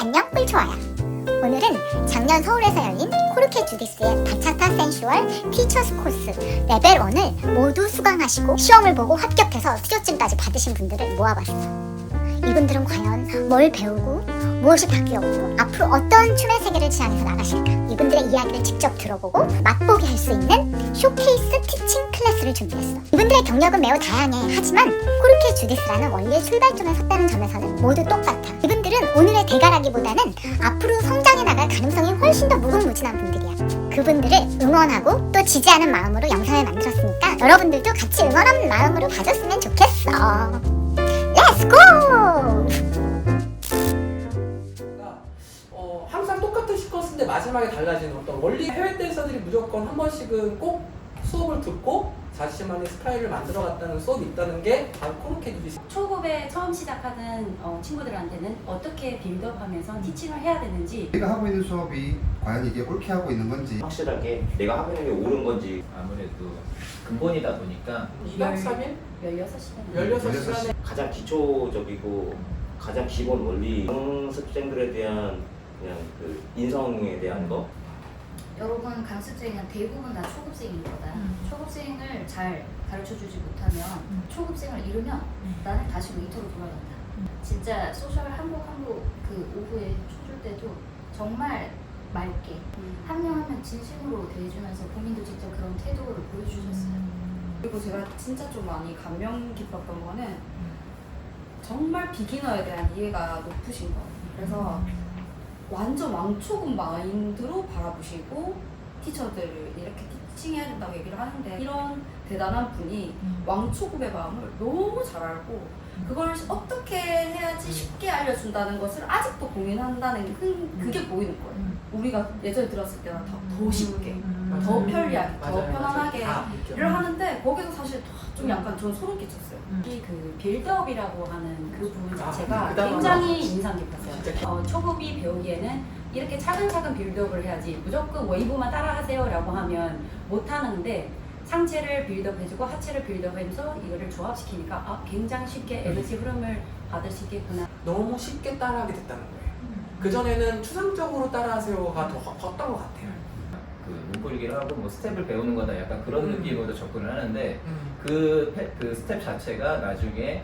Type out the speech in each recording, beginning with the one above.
안녕 꿀초아야. 오늘은 작년 서울에서 열린 코르케 주디스의 바차타 센슈얼 티처스 코스 레벨 1을 모두 수강하시고 시험을 보고 합격해서 수료증까지 받으신 분들을 모아봤어. 이분들은 과연 뭘 배우고 무엇이 바뀌었고 앞으로 어떤 춤의 세계를 지향해서 나가실까? 이분들의 이야기를 직접 들어보고 맛보게 할 수 있는 쇼케이스 티칭 클래스를 준비했어. 이분들의 경력은 매우 다양해. 하지만 코르케 주디스라는 원리의 출발점에 섰다는 점에서는 모두 똑같아. 이분들은 오늘의 대가라기보다는 앞으로 성장해 나갈 가능성이 훨씬 더 무궁무진한 분들이야. 그분들을 응원하고 또 지지하는 마음으로 영상을 만들었으니까 여러분들도 같이 응원하는 마음으로 봐줬으면 좋겠어. 렛츠고! 항상 똑같은 시퀀스인데 마지막에 달라지는 어떤 원리. 해외 댄서들이 무조건 한 번씩은 꼭 수업을 듣고 자신만의 스타일을 만들어갔다는 수업이 있다는 게 바로 코르케 주디스. 초급에 처음 시작하는 친구들한테는 어떻게 빌드업하면서 티칭을 해야 되는지, 내가 하고 있는 수업이 과연 이게 옳게 하고 있는 건지 확실하게 내가 하고 있는 게 옳은 건지. 아무래도 근본이다 보니까 2박 3일 16시간 16시간에 가장 기초적이고 가장 기본 원리, 강습생들에 대한 그냥 그 인성에 대한 거. 여러분 강습생은 대부분 다 초급생일 거다. 초급생을 잘 가르쳐주지 못하면 초급생을 잃으면 나는 다시 웨이터로 돌아간다. 진짜 소셜 한국 그 오후에 쳐줄 때도 정말 맑게 한 명 한 명 진심으로 대해주면서 본인도 직접 그런 태도를 보여주셨어요. 그리고 제가 진짜 좀 많이 감명 깊었던 거는 정말 비기너에 대한 이해가 높으신 거예요. 그래서 완전 왕초급 마인드로 바라보시고 티처들을 이렇게 티칭해야 된다고 얘기를 하는데, 이런 대단한 분이 왕초급의 마음을 너무 잘 알고 그걸 어떻게 해야지 쉽게 알려준다는 것을 아직도 고민한다는 그게 보이는 거예요. 우리가 예전에 들었을 때랑 더 쉽게, 더 편리하게, 더 편안하게 를 하는데 거기서 사실 좀 약간 전 소름 끼쳤어요. 그 빌드업이라고 하는 그 부분 자체가 그 단어가 굉장히 인상 깊었어요. 초급이 배우기에는 이렇게 차근차근 빌드업을 해야지 무조건 웨이브만 따라 하세요 라고 하면 못하는데, 상체를 빌드업 해주고 하체를 빌드업 하면서 이거를 조합시키니까 굉장히 쉽게 에너지 흐름을 받을 수 있겠구나. 너무 쉽게 따라하게 됐다는 거예요. 그전에는 추상적으로 따라하세요가 더 컸던 것 같아요. 그 눈풀기를 하고 뭐 스텝을 배우는 거다 약간 그런 느낌으로 접근을 하는데 그 스텝 자체가 나중에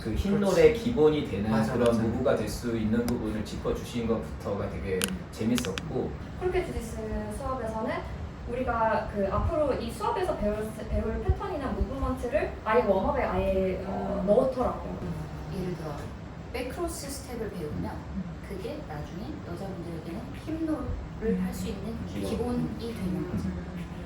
그 흰 노래 기본이 되는 그런 맞아. 무브가 될 수 있는 부분을 짚어주신 것부터가 되게 재밌었고, 코르케 주디스 수업에서는 우리가 그 앞으로 이 수업에서 배울 패턴이나 무브먼트를 아예 웜업에 아예 넣었더라고요. 예를 들어 백크로스 스텝을 배우면 그게 나중에 여자분들에게는 힙롤을 할 수 있는 기본이 되는 거죠.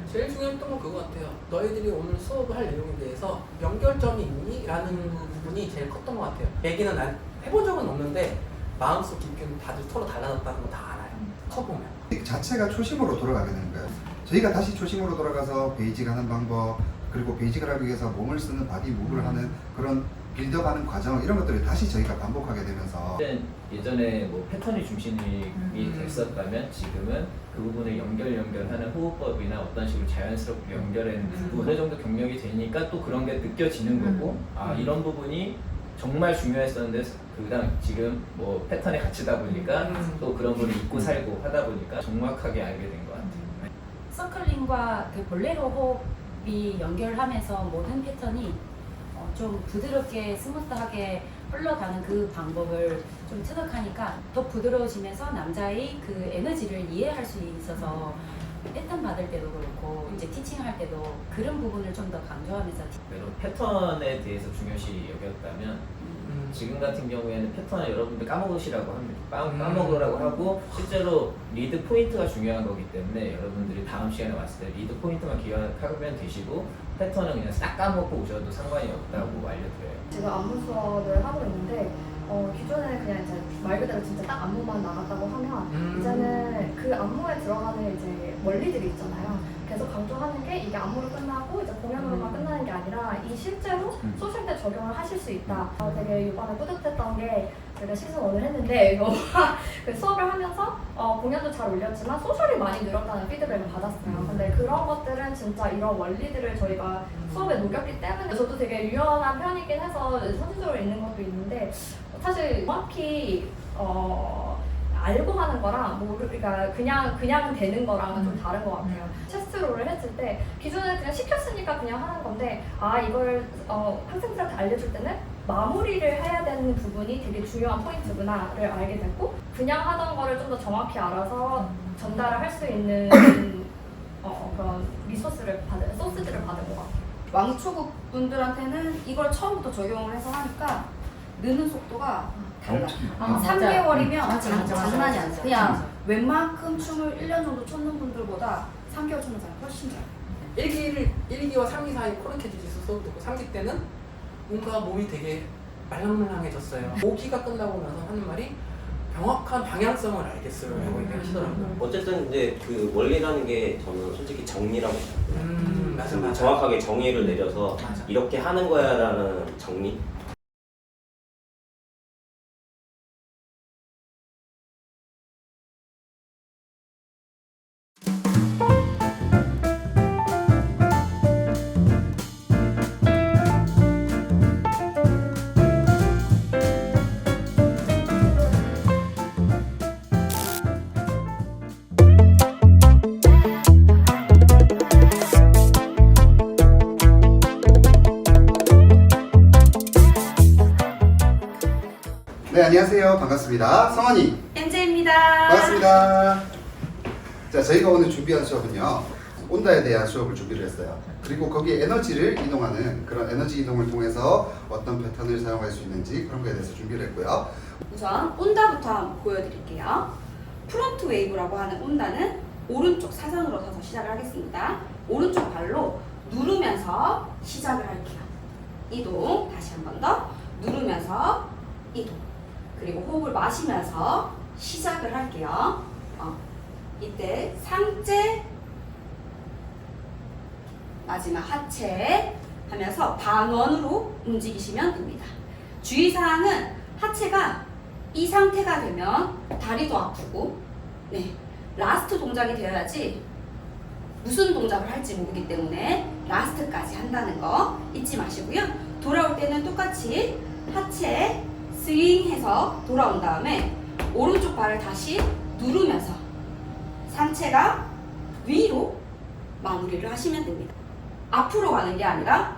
제일 중요했던 건 그거 같아요. 너희들이 오늘 수업을 할 내용에 대해서 연결점이 있니? 라는 부분이 제일 컸던 것 같아요. 얘기는 난 해본 적은 없는데 마음속 깊이는 다들 서로 달라졌다는 거 다 알아요. 쳐보면. 자체가 초심으로 돌아가게 되는 거예요. 저희가 다시 초심으로 돌아가서 베이직 하는 방법, 그리고 베이직을 하기 위해서 몸을 쓰는 바디 무브를 하는 그런 빌드업하는 과정, 이런 것들을 다시 저희가 반복하게 되면서 예전에 뭐 패턴이 중심이 됐었다면 지금은 그 부분을 연결하는 호흡법이나 어떤 식으로 자연스럽게 연결하는 부분, 어느 정도 경력이 되니까 또 그런 게 느껴지는 거고, 이런 부분이 정말 중요했었는데 그다음 지금 뭐 패턴에 갇히다 보니까 또 그런 부분을 잊고 살고 하다 보니까 정확하게 알게 된 것 같아요. 서클링과 그 볼레로 호흡이 연결하면서 모든 패턴이 좀 부드럽게 스무스하게 흘러가는 그 방법을 좀 터득하니까 더 부드러워지면서 남자의 그 에너지를 이해할 수 있어서 패턴 받을 때도 그렇고 이제 티칭할 때도 그런 부분을 좀 더 강조하면서 여러분 패턴에 대해서 중요시 여겼다면 지금 같은 경우에는 패턴을 여러분들 까먹으시라고 합니다. 까먹으라고 하고 실제로 리드 포인트가 중요한 거기 때문에 여러분들이 다음 시간에 왔을 때 리드 포인트만 기억하면 되시고 패턴은 그냥 싹 까먹고 오셔도 상관이 없다고 알려드려요. 제가 안무 수업을 하고 있는데 기존에는 그냥 이제 말 그대로 진짜 딱 안무만 나갔다고 하면 이제는 그 안무에 들어가는 이제 원리들이 있잖아요. 계속 강조하는 게 이게 안무로 끝나고 이제 공연으로만 끝나는 게 아니라 이 실제로 소셜 때 적용을 하실 수 있다. 되게 이번에 뿌듯했던 게 제가 시즌 1을 했는데 영화 그 수업을 하면서 공연도 잘 올렸지만 소셜이 많이 늘었다는 피드백을 받았어요. 근데 그런 것들은 진짜 이런 원리들을 저희가 수업에 녹였기 때문에 저도 되게 유연한 편이긴 해서 선수적으로 있는 것도 있는데 사실 정확히 알고 하는 거랑 그러니까 그냥 되는 거랑은 좀 다른 것 같아요. 체스롤을 했을 때 기존에 그냥 시켰으니까 그냥 하는 건데 이걸 학생들한테 알려줄 때는 마무리를 해야 되는 부분이 되게 중요한 포인트구나를 알게 됐고 그냥 하던 거를 좀 더 정확히 알아서 전달을 할 수 있는 그런 소스들을 받은 것 같아요. 왕초급 분들한테는 이걸 처음부터 적용을 해서 하니까 느는 속도가 달라. 3개월이면 장난이 아니야. 그냥 웬만큼 춤을 1년 정도 췄는 분들보다 3개월 췄는 사람이 훨씬 잘해. 1기와 3기 사이 코르케 주짓수 수업 듣고 3기 때는 뭔가 몸이 되게 말랑말랑해졌어요. 5기가 끝나고 나서 하는 말이 정확한 방향성을 알겠어요 라고 얘기하시더라고요. 어쨌든 이제 그 원리라는 게 저는 솔직히 정리라고 생각해요. 맞아. 정확하게 정의를 내려서 맞아. 이렇게 하는 거야라는 정리. 네, 안녕하세요. 반갑습니다. 성환이. MJ입니다. 반갑습니다. 자, 저희가 오늘 준비한 수업은요. 온다에 대한 수업을 준비를 했어요. 그리고 거기에 에너지를 이동하는 그런 에너지 이동을 통해서 어떤 패턴을 사용할 수 있는지 그런 거에 대해서 준비를 했고요. 우선 온다부터 한번 보여드릴게요. 프론트 웨이브라고 하는 온다는 오른쪽 사선으로 서서 시작을 하겠습니다. 오른쪽 발로 누르면서 시작을 할게요. 이동, 다시 한 번 더 누르면서 이동. 그리고 호흡을 마시면서 시작을 할게요. 이때 상체, 마지막 하체 하면서 반원으로 움직이시면 됩니다. 주의사항은 하체가 이 상태가 되면 다리도 아프고 라스트 동작이 되어야지 무슨 동작을 할지 모르기 때문에 라스트까지 한다는 거 잊지 마시고요. 돌아올 때는 똑같이 하체 스윙해서 돌아온 다음에 오른쪽 발을 다시 누르면서 상체가 위로 마무리를 하시면 됩니다. 앞으로 가는 게 아니라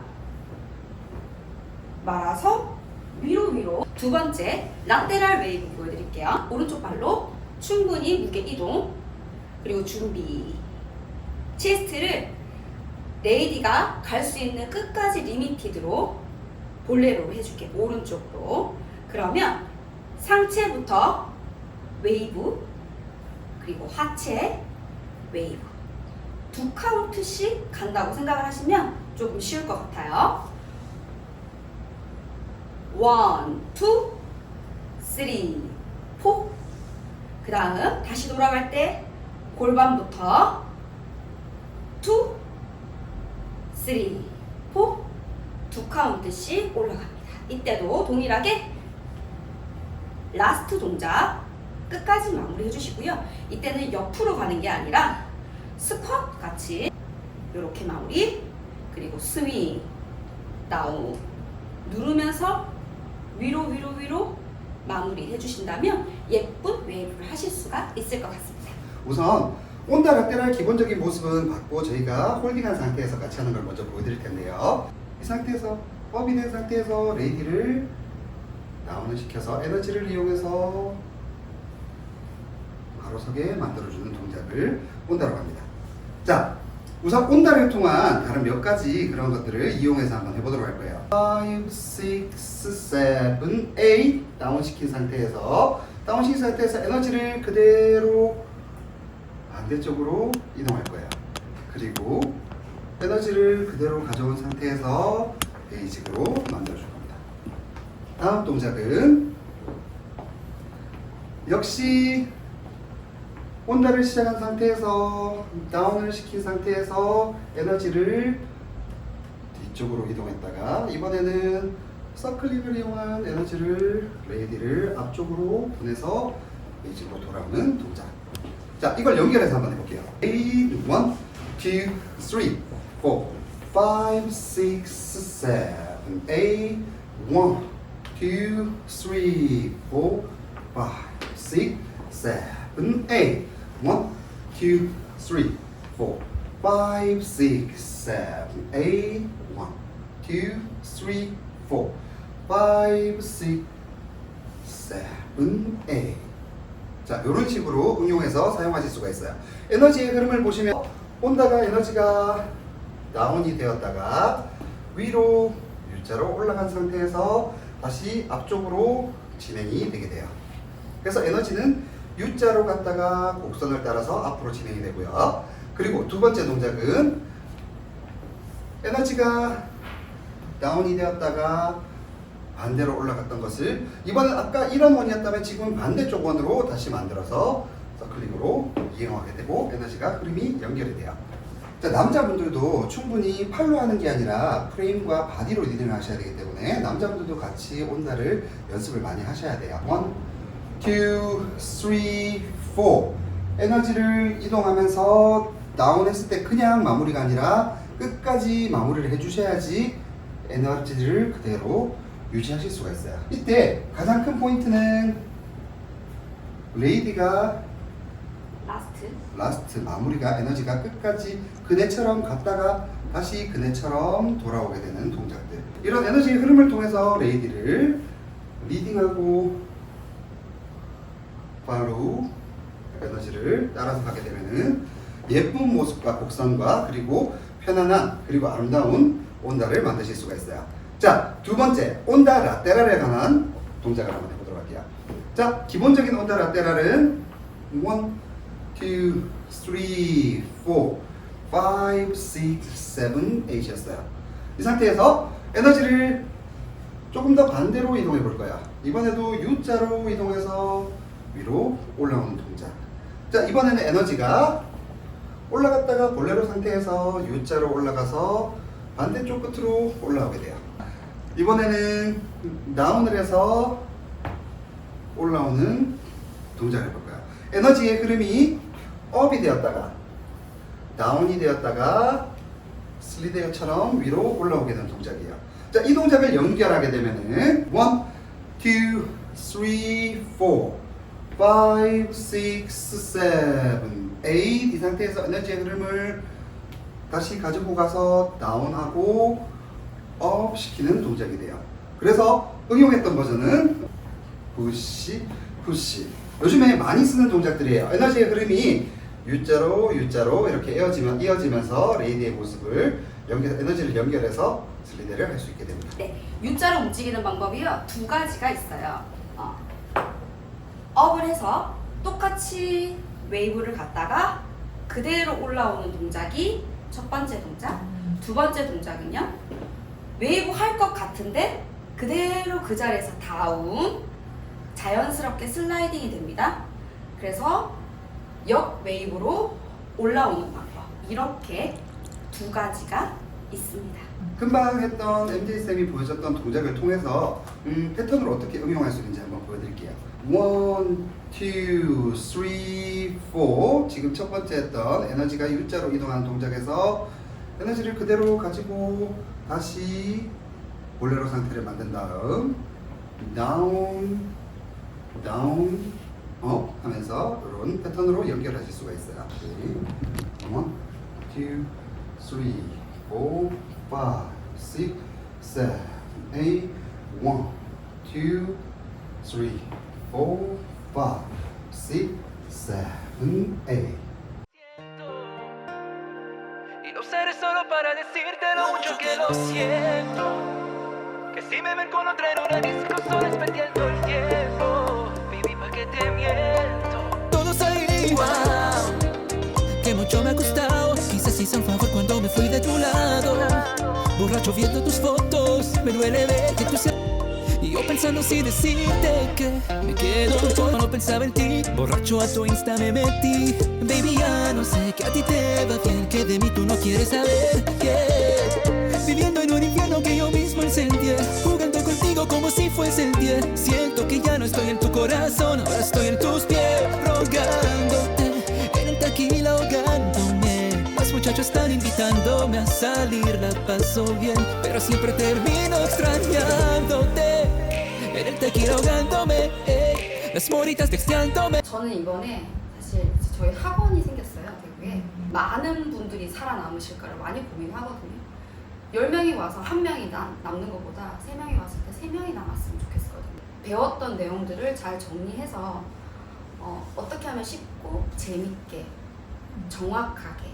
말아서 위로. 두 번째 라테랄 웨이브 보여드릴게요. 오른쪽 발로 충분히 무게 이동. 그리고 준비. 체스트를 레이디가 갈 수 있는 끝까지 리미티드로 볼레로로 해줄게요. 오른쪽으로. 그러면 상체부터 웨이브, 그리고 하체 웨이브. 2카운트씩 간다고 생각을 하시면 조금 쉬울 것 같아요. 1, 2, 3, 4. 그 다음 다시 돌아갈 때 골반부터 2, 3, 4, 2카운트씩 올라갑니다. 이때도 동일하게 라스트 동작 끝까지 마무리 해주시고요. 이때는 옆으로 가는 게 아니라 스쿼트 같이 이렇게 마무리, 그리고 스윙, 다운 누르면서 위로 마무리 해주신다면 예쁜 웨이브를 하실 수가 있을 것 같습니다. 우선 온다 라테랄 기본적인 모습은 받고 저희가 홀딩한 상태에서 같이 하는 걸 먼저 보여드릴 텐데요. 이 상태에서 업이 된 상태에서 레이디를 다운을 시켜서 에너지를 이용해서 바로 서게 만들어주는 동작을 온다라고 합니다. 자, 우선 온다를 통한 다른 몇 가지 그런 것들을 이용해서 한번 해보도록 할 거예요. 5, 6, 7, 8 다운시킨 상태에서 에너지를 그대로 반대쪽으로 이동할 거예요. 그리고 에너지를 그대로 가져온 상태에서 베이직으로 만들어줄 겁니다. 다음 동작은 역시 온다를 시작한 상태에서 다운을 시킨 상태에서 에너지를 뒤쪽으로 이동했다가 이번에는 서클링을 이용한 에너지를 레이디를 앞쪽으로 보내서 베이직으로 돌아오는 동작. 자, 이걸 연결해서 한번 해볼게요. 8, 1, 2, 3, 4, 5, 6, 7, 8, 1, 2, 3, 4, 5, 6, 7, 8, 1, 2, 3, 4, 5, 6, 7, 8, 1, 2, 3, 4, 5, 6, 7, 8. 자, 이런 식으로 응용해서 사용하실 수가 있어요. 에너지의 흐름을 보시면 온다가 에너지가 다운이 되었다가 위로 U자로 올라간 상태에서 다시 앞쪽으로 진행이 되게 돼요. 그래서 에너지는 U자로 갔다가 곡선을 따라서 앞으로 진행이 되고요. 그리고 두 번째 동작은 에너지가 다운이 되었다가 반대로 올라갔던 것을 이번엔 아까 이런 원이었다면 지금 반대쪽 원으로 다시 만들어서 서클링으로 이용하게 되고 에너지가 흐름이 연결이 돼요. 자, 남자분들도 충분히 팔로 하는 게 아니라 프레임과 바디로 리딩을 하셔야 되기 때문에 남자분들도 같이 온다를 연습을 많이 하셔야 돼요. 1, 2, 3, 4 에너지를 이동하면서 다운했을 때 그냥 마무리가 아니라 끝까지 마무리를 해주셔야지 에너지를 그대로 유지하실 수가 있어요. 이때 가장 큰 포인트는 레이디가 라스트 마무리가 에너지가 끝까지 그네처럼 갔다가 다시 그네처럼 돌아오게 되는 동작들. 이런 에너지의 흐름을 통해서 레이디를 리딩하고 바로 에너지를 따라서 가게 되면은 예쁜 모습과 곡선과 그리고 편안한 그리고 아름다운 온다를 만드실 수가 있어요. 자, 두 번째 온다 라테랄에 관한 동작을 한번 해보도록 할게요. 자, 기본적인 온다 라테랄은 1, 2, 3, 4, 5, 6, 7, 8이었어요. 이 상태에서 에너지를 조금 더 반대로 이동해 볼 거야. 이번에도 U자로 이동해서 위로 올라오는 동작. 자, 이번에는 에너지가 올라갔다가 볼레로 상태에서 U자로 올라가서 반대쪽 끝으로 올라오게 돼요. 이번에는 다운을 해서 올라오는 동작을 해볼 거야. 에너지의 흐름이 업이 되었다가 다운이 되었다가 슬리드처럼 위로 올라오게 되는 동작이에요. 자, 이 동작을 연결하게 되면은 1, 2, 3, 4, 5, 6, 7, 8 이 상태에서 에너지의 흐름을 다시 가지고 가서 다운하고 업 시키는 동작이 돼요. 그래서 응용했던 버전은 푸시, 푸시. 요즘에 많이 쓰는 동작들이에요. 에너지의 흐름이 U자로 이렇게 이어지면서 레이디의 모습을 에너지를 연결해서 슬리드를 할 수 있게 됩니다. 네, U자로 움직이는 방법이요. 두 가지가 있어요. 업을 해서 똑같이 웨이브를 갖다가 그대로 올라오는 동작이 첫 번째 동작. 두 번째 동작은요. 웨이브 할 것 같은데 그대로 그 자리에서 다운, 자연스럽게 슬라이딩이 됩니다. 그래서 역 웨이브로 올라오는 방법. 이렇게 두 가지가 있습니다. 금방 했던 MJ쌤이 보여줬던 동작을 통해서 패턴을 어떻게 응용할 수 있는지 한번 보여드릴게요. 1, 2, 3, 4 지금 첫 번째 했던 에너지가 U자로 이동하는 동작에서 에너지를 그대로 가지고 다시 볼레로 상태를 만든 다음 다운, 다운, 업 하면서 이런 패턴으로 연결하실 수가 있어요. 1, 2, 3, 4, 5, 6, 7, 8 1, 2, 3, 4, 5, 6, 7, 8 Y lo seré solo para decirte lo mucho que lo siento. Que si me ven con otra en una disco solo es perdiendo el tiempo. Baby, ¿pa' qué te miento? Todo sale igual, que mucho me ha costado. Quizás hice un favor cuando me fui de tu lado. Borracho viendo tus fotos, me duele ver que tú seas. Y yo pensé pensando si decirte que me quedo solo, no pensaba en ti. Borracho a tu Insta me metí. Baby, ya no sé que a ti te va bien, que de mí tú no quieres saber. Yeah. Viviendo en un infierno que yo mismo incendié, jugando contigo como si fuese el 10. Siento que ya no estoy en tu corazón, ahora estoy en tus pies, rogándote. En el tequila ahogándome, los muchachos están invitándome a salir, la paso bien, pero siempre termino extrañándote. En el tequila ahogándome, las moritas texteándome. 저는 이번에 사실 저희 학원이 생겼어요, 대구에. 많은 분들이 살아남으실까를 많이 고민하거든요. 10명이 와서 1명이 남는 것보다 3명이 왔을 때 3명이 남았으면 좋겠거든요. 배웠던 내용들을 잘 정리해서 어떻게 하면 쉽고 재밌게 정확하게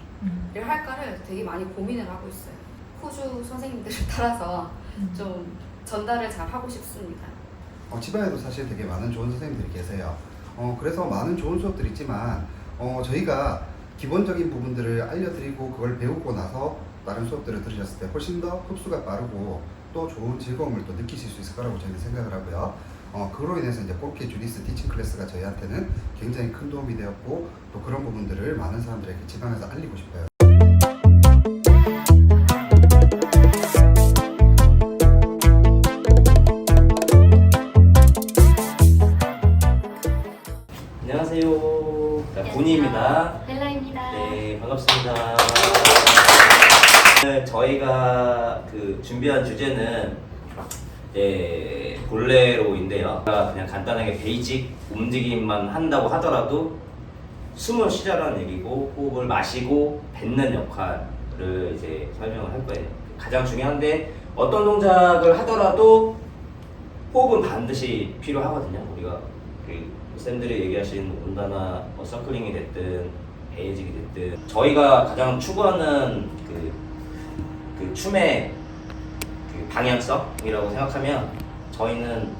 를 할까를 되게 많이 고민을 하고 있어요. 호주 선생님들을 따라서 좀 전달을 잘 하고 싶습니다. 지방에도 사실 되게 많은 좋은 선생님들이 계세요. 그래서 많은 좋은 수업들이 있지만 저희가 기본적인 부분들을 알려드리고 그걸 배우고 나서 다른 수업들을 들으셨을 때 훨씬 더 흡수가 빠르고 또 좋은 즐거움을 또 느끼실 수 있을 거라고 저희는 생각을 하고요. 그로 인해서 이제 코르키 주디스 티칭 클래스가 저희한테는 굉장히 큰 도움이 되었고 또 그런 부분들을 많은 사람들에게 지방에서 알리고 싶어요. 안녕하세요. 군이입니다. 벨라입니다. 네, 반갑습니다. 오늘 저희가 준비한 주제는 볼레로인데요. 그냥 간단하게 베이직 움직임만 한다고 하더라도 숨을 쉬자라는 얘기고 호흡을 마시고 뱉는 역할을 이제 설명을 할 거예요. 가장 중요한데 어떤 동작을 하더라도 호흡은 반드시 필요하거든요. 우리가 쌤들이 얘기하신 온다나 서클링이 됐든 베이직이 됐든 저희가 가장 추구하는 그 춤의 방향성이라고 생각하면 저희는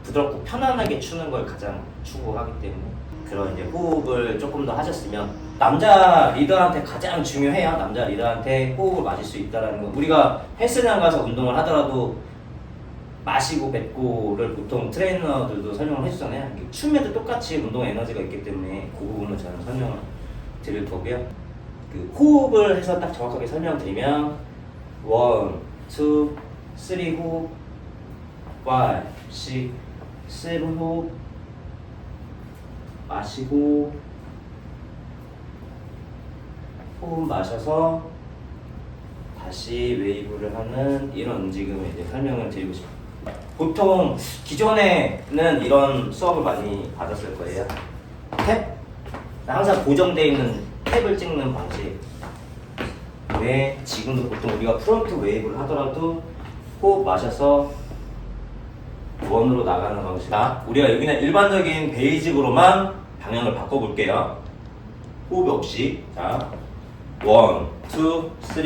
부드럽고 편안하게 추는 걸 가장 추구하기 때문에 그런 이제 호흡을 조금 더 하셨으면 남자 리더한테 가장 중요해요. 남자 리더한테 호흡을 맞을 수 있다는 거. 우리가 헬스장 가서 운동을 하더라도 마시고 뱉고를 보통 트레이너들도 설명을 해주잖아요. 춤에도 똑같이 운동 에너지가 있기 때문에 그 부분을 저는 설명을 드릴 거고요. 호흡을 해서 딱 정확하게 설명드리면 1, 2, 3 호흡, 5, 6, 7 호흡, 마시고 호흡 마셔서 다시 웨이브를 하는 이런 움직임을 이제 설명을 드리고 싶어요. 보통 기존에는 이런 수업을 많이 받았을 거예요. 탭? 항상 고정되어 있는 탭을 찍는 방식. 왜 지금도 보통 우리가 프론트 웨이브를 하더라도 호흡 마셔서 원으로 나가는 방식. 우리가 여기는 일반적인 베이직으로만 방향을 바꿔볼게요. 호흡 없이. 자, 1, 2, 3.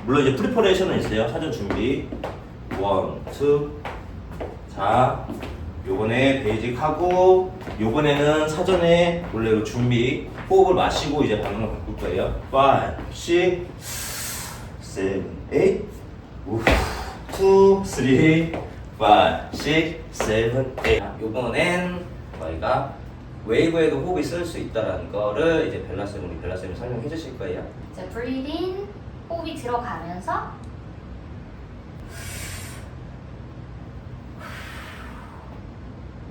물론 이제 프리퍼레이션은 있어요. 사전 준비. 1, 2. 자, 요번에 베이직 하고 요번에는 사전에 원래로 준비. 호흡을 마시고 이제 방향을 바꿀 거예요. 5, 6, 7, 8. 2, 3, 5, 6, 7, 8. 요번엔 저희가 웨이브에도 호흡이 쓸 수 있다는 거를 이제 벨라쌤이 설명해 주실 거예요. 자, breathe in, 호흡이 들어가면서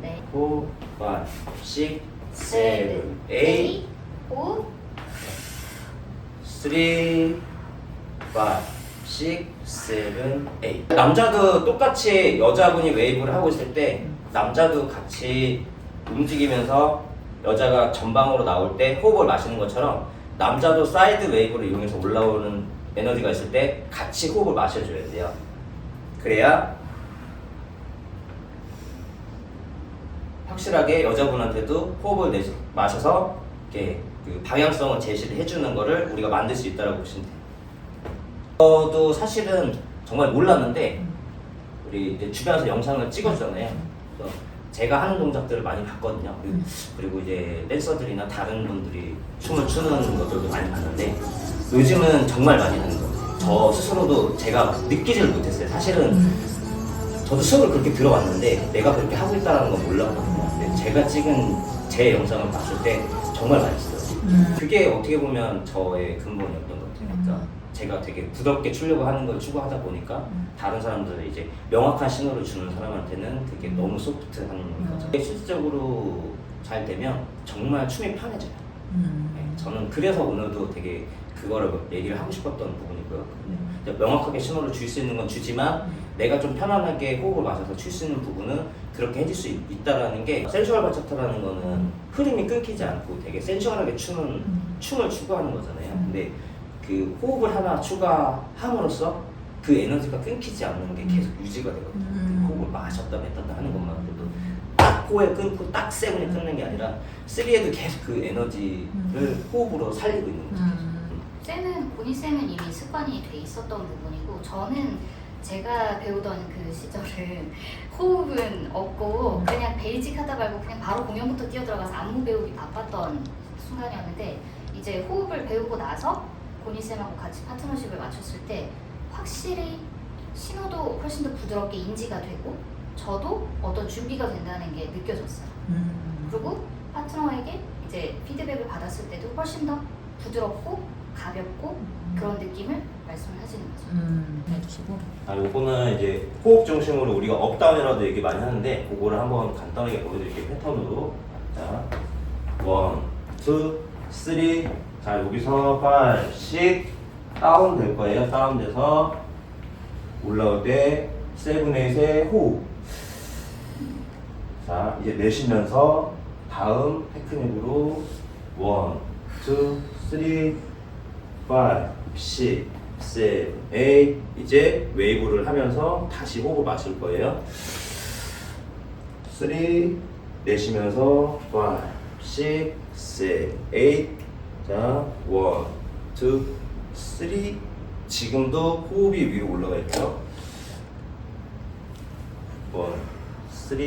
네. 4, 5, 6, 7, 8. 호흡 3, 5, 6, 7, 8. 남자도 똑같이 여자분이 웨이브를 하고 있을 때 남자도 같이 움직이면서 여자가 전방으로 나올 때 호흡을 마시는 것처럼 남자도 사이드 웨이브를 이용해서 올라오는 에너지가 있을 때 같이 호흡을 마셔줘야 돼요. 그래야 확실하게 여자분한테도 호흡을 마셔서 이렇게 그 방향성을 제시를 해주는 거를 우리가 만들 수 있다고 보시면 돼요. 저도 사실은 정말 몰랐는데 우리 이제 주변에서 영상을 찍어주잖아요. 그래서 제가 하는 동작들을 많이 봤거든요. 그리고 이제 댄서들이나 다른 분들이 춤을 추는 것들도 많이 봤는데 요즘은 정말 많이 하는 거예요. 저 스스로도 제가 느끼지를 못했어요. 사실은 저도 수업을 그렇게 들어왔는데 내가 그렇게 하고 있다는 건 몰랐거든요. 근데 제가 찍은 제 영상을 봤을 때 정말 맛있어요. 그게 어떻게 보면 저의 근본이었던 것 같아요. 그러니까 제가 되게 부드럽게 추려고 하는 걸 추구하다 보니까 다른 사람들은 이제 명확한 신호를 주는 사람한테는 그게 너무 소프트한 거죠. 실질적으로 잘 되면 정말 춤이 편해져요. 네, 저는 그래서 오늘도 되게 그거를 얘기를 하고 싶었던 부분이고요. 명확하게 신호를 줄 수 있는 건 주지만 내가 좀 편안하게 호흡을 마셔서 출 수 있는 부분은 그렇게 해줄 수 있다라는 게 센슈얼 바차타라는 거는 흐름이 끊기지 않고 되게 센슈얼하게 추는 춤을 추구하는 거잖아요. 근데 그 호흡을 하나 추가함으로써 그 에너지가 끊기지 않는 게 계속 유지가 되거든요. 그 호흡을 마셨다 뱉었다 하는 것만으로도 딱 호에 끊고 딱 세븐에 끊는 게 아니라 3에도 계속 그 에너지를 호흡으로 살리고 있는 거죠. 쌤은 고니쌤은 이미 습관이 돼 있었던 부분이고 저는 제가 배우던 그 시절은 호흡은 없고 그냥 베이직 하다 말고 그냥 바로 공연부터 뛰어들어가서 안무 배우기 바빴던 순간이었는데 이제 호흡을 배우고 나서 고니쌤하고 같이 파트너십을 맞췄을 때 확실히 신호도 훨씬 더 부드럽게 인지가 되고 저도 어떤 준비가 된다는 게 느껴졌어요. 그리고 파트너에게 이제 피드백을 받았을 때도 훨씬 더 부드럽고 가볍고 그런 느낌을 말씀을 하시는 거죠. 해주시고. 요거는 이제 호흡 중심으로 우리가 업다운이라도 얘기 많이 하는데 그거를 한번 간단하게 보여드릴게요. 패턴으로. 자, 1, 2, 3. 자, 여기서 5, 6 다운 될 거예요. 다운돼서 올라올 때 7, 8의 호흡. 자, 이제 내쉬면서 다음 테크닉으로 1, 2, 3, 5, 6, 7, 8 이제 웨이브를 하면서 다시 호흡을 마실 거예요. 3 내쉬면서 5, 6, 7, 8 자, 1, 2, 3 지금도 호흡이 위로 올라가 있죠. 1, 3,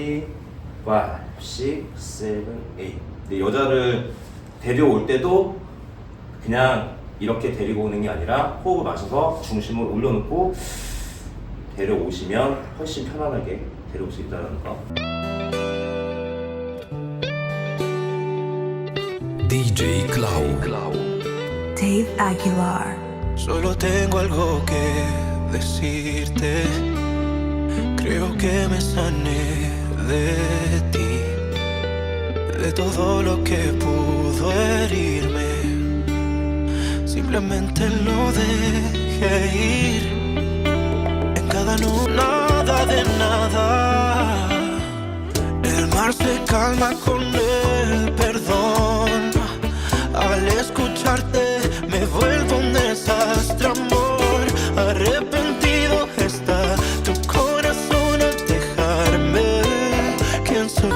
5, 6, 7, 8 근데 여자를 데려올 때도 그냥 이렇게 데리고 오는 게 아니라 호흡을 마셔서 중심을 올려놓고 데려오시면 훨씬 편안하게 데려올 수 있다는 거. DJ Clau. Dave Aguilar. Solo tengo algo que decirte. Creo que me sané de ti, de todo lo que pudo herirme. Simplemente lo dejé ir. En cada noche nada de nada. El mar se calma con el perdón. Al escucharte me vuelvo un desastre, amor. Arrepentido está tu corazón al dejarme. ¿Quién soy?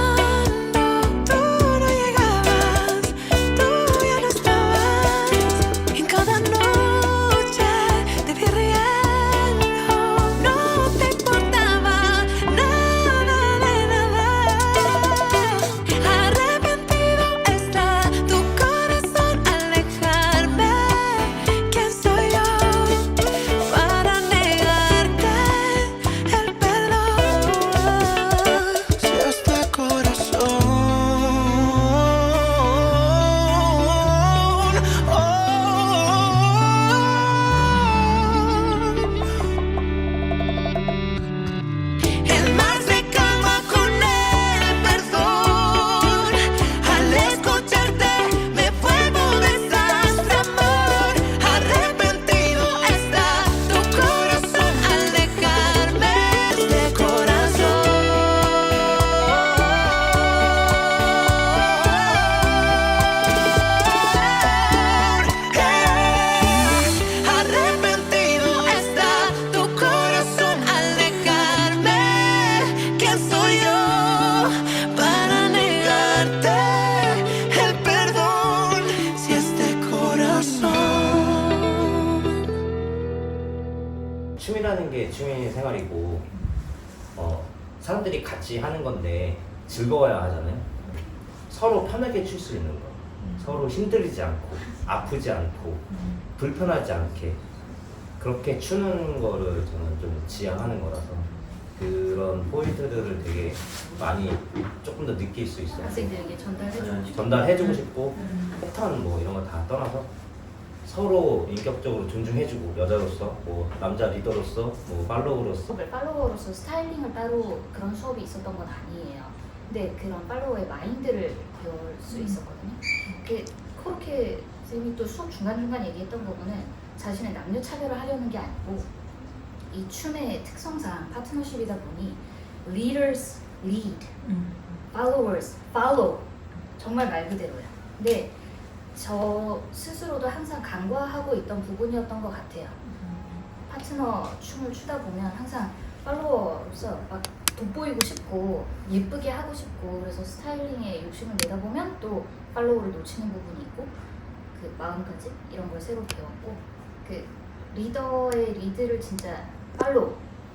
춤이라는 게 취미 생활이고 사람들이 같이 하는 건데 즐거워야 하잖아요. 서로 편하게 출 수 있는 거, 서로 힘들지 않고 아프지 않고 불편하지 않게 그렇게 추는 거를 저는 좀 지향하는 거라서 그런 포인트들을 되게 많이 조금 더 느낄 수 있어요. 학생들에게 전달해주고 싶고 전달해주고 싶고 패턴 뭐 이런 거 다 떠나서 서로 인격적으로 존중해주고 여자로서 뭐 남자 리더로서 뭐 팔로우로서 팔로워로서 스타일링을 따로 그런 수업이 있었던 건 아니에요. 근데 그런 팔로워의 마인드를 배울 수 있었거든요. 그 코르케 쌤이 또 수업 중간중간 얘기했던 부분은 자신의 남녀 차별을 하려는 게 아니고 이 춤의 특성상 파트너십이다 보니 leaders lead, followers follow 정말 말 그대로야. 근데 저 스스로도 항상 간과하고 있던 부분이었던 것 같아요. 파트너 춤을 추다 보면 항상 팔로워로서 막 돋보이고 싶고 예쁘게 하고 싶고 그래서 스타일링에 욕심을 내다 보면 또 팔로워를 놓치는 부분이 있고 그 마음가짐 이런 걸 새로 배웠고 그 리더의 리드를 진짜 팔로우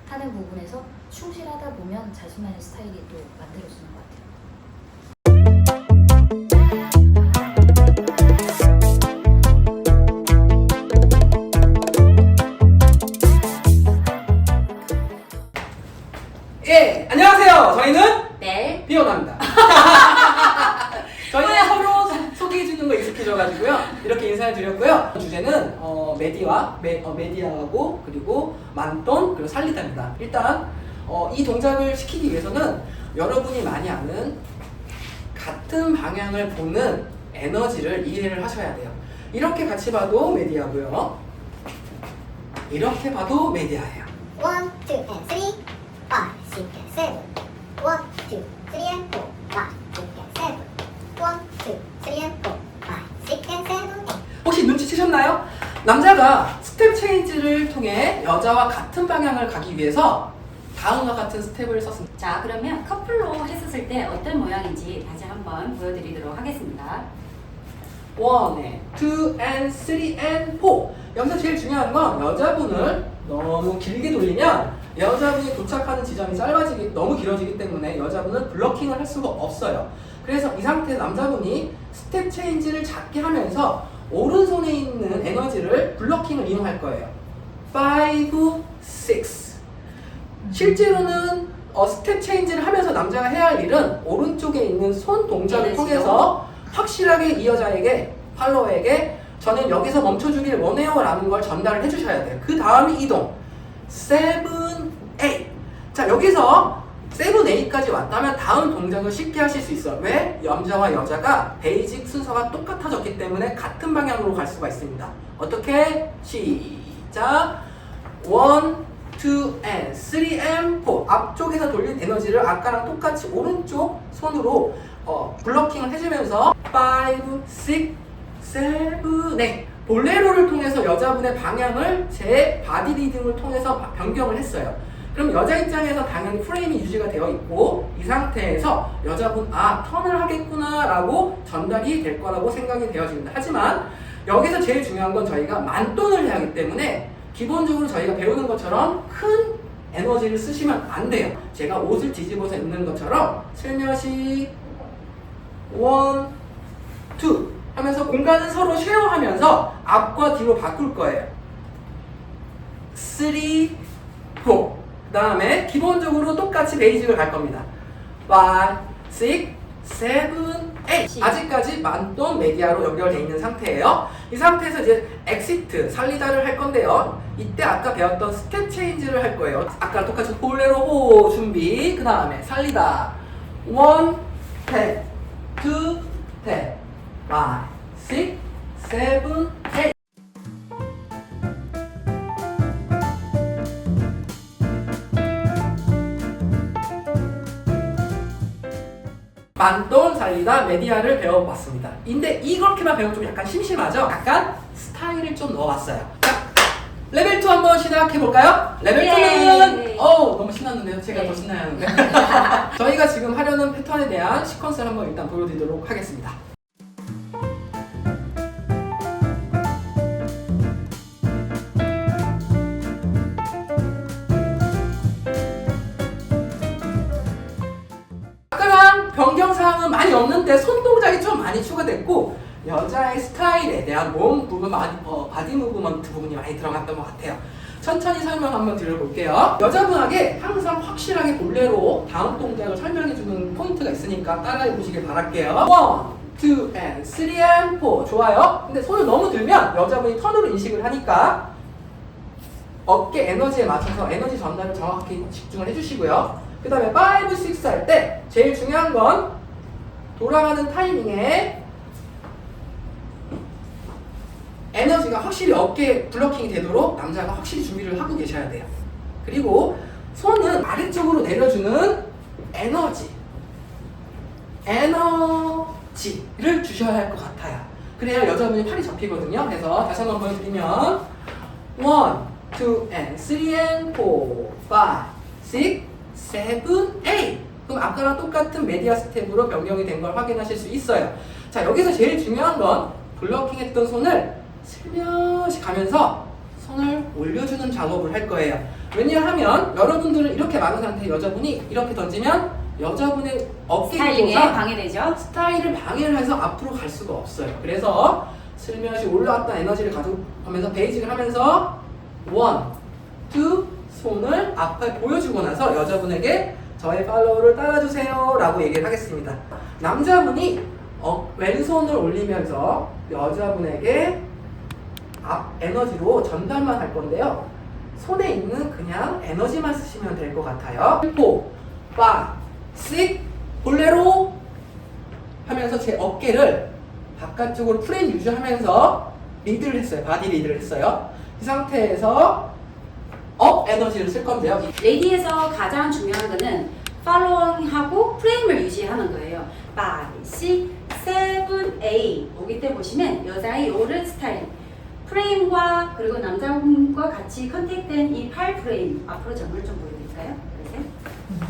하는 부분에서 충실하다 보면 자신만의 스타일이 또 만들어지는 것 같아요. 예, 안녕하세요. 저희는 네. 비어납니다. 저희는 서로 소개해주는 거 익숙해져가지고요. 이렇게 인사를 드렸고요. 주제는 메디아하고 그리고 만돈 그리고 살리다입니다. 일단 이 동작을 시키기 위해서는 여러분이 많이 아는 같은 방향을 보는 에너지를 이해를 하셔야 돼요. 이렇게 같이 봐도 메디아고요. 이렇게 봐도 메디아예요. 1, 2, and 3, 5, 6, and 7. 1, 2, 3, and 4, 5, 6, and 7. 1, 2, 3, and 4, 5, 6, and 7, 8. 혹시 눈치채셨나요? 남자가 스텝 체인지를 통해 여자와 같은 방향을 가기 위해서 다음과 같은 스텝을 썼습니다. 자, 그러면 커플로 했었을 때 어떤 모양인지 다시 한번 보여드리도록 하겠습니다. 1, 2, and 3, and 4. 여기서 제일 중요한 건 여자분을 너무 길게 돌리면 여자분이 도착하는 지점이 너무 길어지기 때문에 여자분은 블러킹을 할 수가 없어요. 그래서 이 상태에서 남자분이 스텝 체인지를 작게 하면서 오른손에 있는 에너지를 블러킹을 이용할 거예요. 5, 6. 실제로는 스텝 체인지를 하면서 남자가 해야 할 일은 오른쪽에 있는 손 동작을 통해서 확실하게 이 여자에게, 팔로워에게 저는 여기서 멈춰주길 원해요 라는 걸 전달을 해주셔야 돼요. 그 다음에 이동 7, 8. 자, 여기서 7, 8까지 왔다면 다음 동작을 쉽게 하실 수 있어요. 왜? 남자와 여자가 베이직 순서가 똑같아졌기 때문에 같은 방향으로 갈 수가 있습니다. 어떻게? 시작. 1, 2, and 3, and 4. 앞쪽에서 돌린 에너지를 아까랑 똑같이 오른쪽 손으로 블러킹을 해주면서 5, 6, 7, 8. 볼레로를 통해서 여자분의 방향을 제 바디 리듬을 통해서 변경을 했어요. 그럼 여자 입장에서 당연히 프레임이 유지가 되어 있고 이 상태에서 여자분 턴을 하겠구나 라고 전달이 될 거라고 생각이 되어집니다. 하지만 여기서 제일 중요한 건 저희가 만돈을 해야 하기 때문에 기본적으로 저희가 배우는 것처럼 큰 에너지를 쓰시면 안 돼요. 제가 옷을 뒤집어서 입는 것처럼 슬며시 1, 2 하면서 공간을 서로 쉐어하면서 앞과 뒤로 바꿀 거예요. 3, 4. 그 다음에 기본적으로 똑같이 베이직을 갈 겁니다. 5, 6, 7, 8. 아직까지 만돈 메디아로 연결되어 있는 상태예요. 이 상태에서 이제 엑시트, 살리다를 할 건데요. 이때 아까 배웠던 스텝 체인지를 할 거예요. 아까랑 똑같이 볼레로 호 준비. 그 다음에 살리다. 1, 10, 2, 10, 5, 6, 7, 8. 만돈 살리다 메디아를 배워봤습니다. 근데 이렇게만 배우면 좀 약간 심심하죠? 약간 스타일을 좀 넣어봤어요. 자, 레벨 2 한번 시작해볼까요? 레벨 2는 너무 신났는데요. 제가 더 신나야 하는데. 저희가 지금 하려는 패턴에 대한 시퀀스를 한번 일단 보여드리도록 하겠습니다. 변경사항은 많이 없는데 손동작이 좀 많이 추가됐고 여자의 스타일에 대한 몸 부분, 바디 무브먼트 부분이 많이 들어갔던 것 같아요. 천천히 설명 한번 드려볼게요. 여자분에게 항상 확실하게 본래로 다음 동작을 설명해주는 포인트가 있으니까 따라해 보시길 바랄게요. 1, 2, and 3, and 4. 좋아요. 근데 손을 너무 들면 여자분이 턴으로 인식을 하니까 어깨 에너지에 맞춰서 에너지 전달을 정확히 집중을 해주시고요. 그 다음에 5, 6 할 때 제일 중요한 건 돌아가는 타이밍에 에너지가 확실히 어깨에 블러킹이 되도록 남자가 확실히 준비를 하고 계셔야 돼요. 그리고 손은 아래쪽으로 내려주는 에너지를 주셔야 할 것 같아요. 그래야 여자분이 팔이 접히거든요. 그래서 다시 한번 보여드리면 1, 2, and 3, and 4, 5, 6, 7, 8. 그럼 아까랑 똑같은 메디아 스텝으로 변경이 된 걸 확인하실 수 있어요. 자, 여기서 제일 중요한 건 블러킹 했던 손을 슬며시 가면서 손을 올려주는 작업을 할 거예요. 왜냐하면 여러분들은 이렇게 많은 상태의 여자분이 이렇게 던지면 여자분의 어깨 스타일링에 구조가 방해되죠. 스타일을 방해를 해서 앞으로 갈 수가 없어요. 그래서 슬며시 올라왔던 에너지를 가져가면서 베이직을 하면서 1, 2 손을 앞에 보여주고 나서 여자분에게 저의 팔로우를 따라주세요 라고 얘기를 하겠습니다. 남자분이 왼손을 올리면서 여자분에게 앞 에너지로 전달만 할 건데요. 손에 있는 그냥 에너지만 쓰시면 될 것 같아요. 4, 5, 6 볼레로 하면서 제 어깨를 바깥쪽으로 프레임 유지하면서 리드를 했어요. 바디 리드를 했어요. 이 상태에서 업 에너지를 쓸 건데요. 레디에서 가장 중요한 거는 팔로잉하고 프레임을 유지하는 거예요. 5, 6, 7, 8 오기 때 보시면 여자의 오른 스타일 프레임과 그리고 남자분과 같이 컨택된 이 팔 프레임 앞으로 점을 좀 보여드릴까요?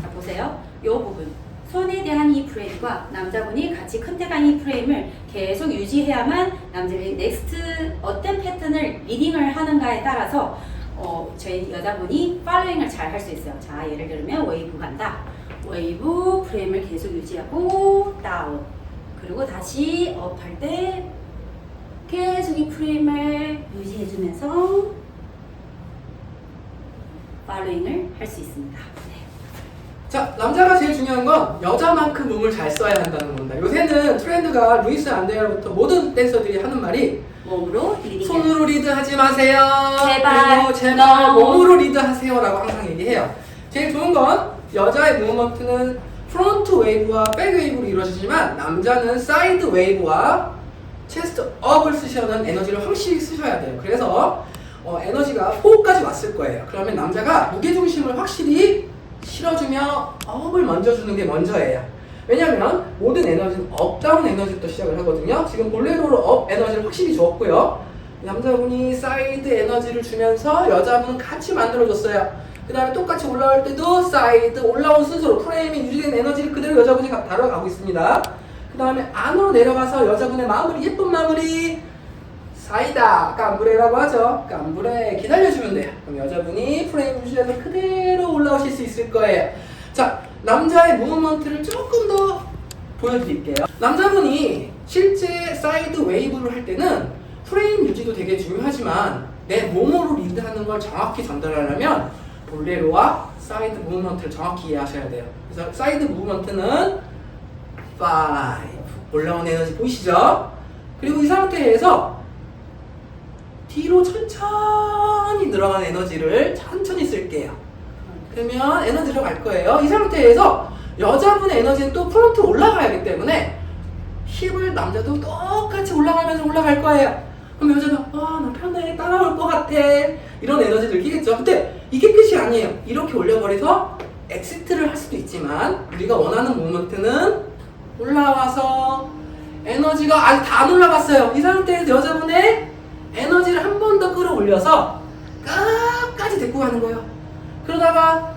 자, 보세요. 이 부분 손에 대한 이 프레임과 남자분이 같이 컨택한 이 프레임을 계속 유지해야만 남자분이 넥스트 어떤 패턴을 리딩을 하는가에 따라서 저희 여자분이 팔로잉을 잘 할 수 있어요. 자, 예를 들면 웨이브 간다. 웨이브 프레임을 계속 유지하고 다운 그리고 다시 업 할 때 계속 이 프레임을 유지해주면서 팔로잉을 할 수 있습니다. 네. 자, 남자가 제일 중요한 건 여자만큼 몸을 잘 써야 한다는 겁니다. 요새는 트렌드가 루이스 안데아로부터 모든 댄서들이 하는 말이 몸으로 리딩. 손으로 리드하지 마세요. 제발. 그리고 제발 No. 몸으로 리드하세요 라고 항상 얘기해요. 제일 좋은 건 여자의 무브먼트는 프론트 웨이브와 백 웨이브로 이루어지지만 남자는 사이드 웨이브와 체스트 업을 쓰시는 에너지를 확실히 쓰셔야 돼요. 그래서 에너지가 4까지 왔을 거예요. 그러면 남자가 무게중심을 확실히 실어주며 업을 먼저 주는 게 먼저예요. 왜냐면 모든 에너지는 업, 다운 에너지부터 시작을 하거든요. 지금 볼레로로 업 에너지를 확실히 줬고요. 남자분이 사이드 에너지를 주면서 여자분은 같이 만들어줬어요. 그 다음에 똑같이 올라올 때도 사이드 올라온 순서로 프레임이 유지된 에너지를 그대로 여자분이 다뤄가고 있습니다. 그 다음에 안으로 내려가서 여자분의 마무리, 예쁜 마무리 사이다, 깜브레라고 하죠. 깜브레 기다려주면 돼요. 그럼 여자분이 프레임 유지해서 그대로 올라오실 수 있을 거예요. 자, 남자의 무브먼트를 조금 더 보여드릴게요. 남자분이 실제 사이드 웨이브를 할 때는 프레임 유지도 되게 중요하지만 내 몸으로 리드하는 걸 정확히 전달하려면 볼레로와 사이드 무브먼트를 정확히 이해하셔야 돼요. 그래서 사이드 무브먼트는 5 올라온 에너지 보이시죠? 그리고 이 상태에서 뒤로 천천히 늘어가는 에너지를 천천히 쓸게요. 그러면 에너지로 갈 거예요. 이 상태에서 여자분의 에너지는 또 프론트로 올라가야 하기 때문에 힙을 남자도 똑같이 올라가면서 올라갈 거예요. 그럼 여자가 나 편해, 따라올 것 같아 이런 에너지 느끼겠죠. 근데 이게 끝이 아니에요. 이렇게 올려버려서 엑시트를 할 수도 있지만 우리가 원하는 무브먼트는 올라와서 에너지가 아직 다 안 올라갔어요. 이 상태에서 여자분의 에너지를 한 번 더 끌어올려서 끝까지 데리고 가는 거예요. 그러다가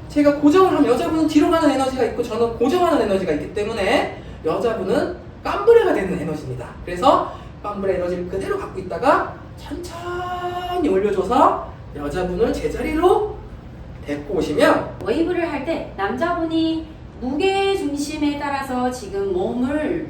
제가 고정을 하면 여자분은 뒤로 가는 에너지가 있고 저는 고정하는 에너지가 있기 때문에 여자분은 깜브레가 되는 에너지입니다. 그래서 깜브레 에너지를 그대로 갖고 있다가 천천히 올려줘서 여자분을 제자리로 데리고 오시면 웨이브를 할 때 남자분이 무게 중심에 따라서 지금 몸을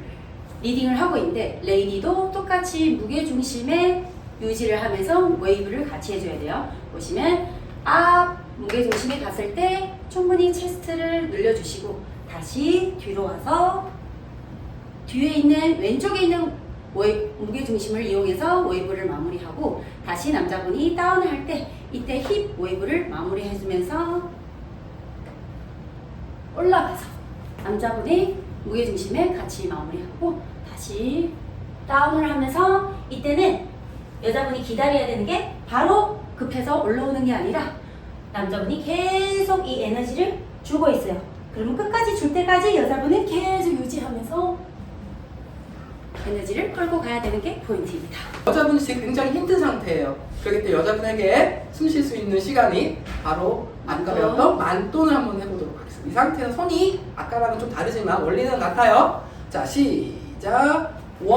리딩을 하고 있는데 레이디도 똑같이 무게 중심에 유지를 하면서 웨이브를 같이 해줘야 돼요. 보시면 앞 무게중심이 갔을 때 충분히 체스트를 늘려주시고 다시 뒤로 와서 뒤에 있는 왼쪽에 있는 무게중심을 이용해서 웨이브를 마무리하고 다시 남자분이 다운을 할 때 이때 힙 웨이브를 마무리해주면서 올라가서 남자분이 무게중심에 같이 마무리하고 다시 다운을 하면서 이때는 여자분이 기다려야 되는 게 바로 급해서 올라오는 게 아니라 남자분이 계속 이 에너지를 주고 있어요. 그러면 끝까지 줄 때까지 여자분은 계속 유지하면서 에너지를 끌고 가야 되는 게 포인트입니다. 여자분이 지금 굉장히 힘든 상태예요. 그렇기 때문에 여자분에게 숨 쉴 수 있는 시간이 바로 아까 배웠던 만돈을 한번 해보도록 하겠습니다. 이 상태는 손이 아까랑은 좀 다르지만 원리는 같아요. 자, 시작. 1,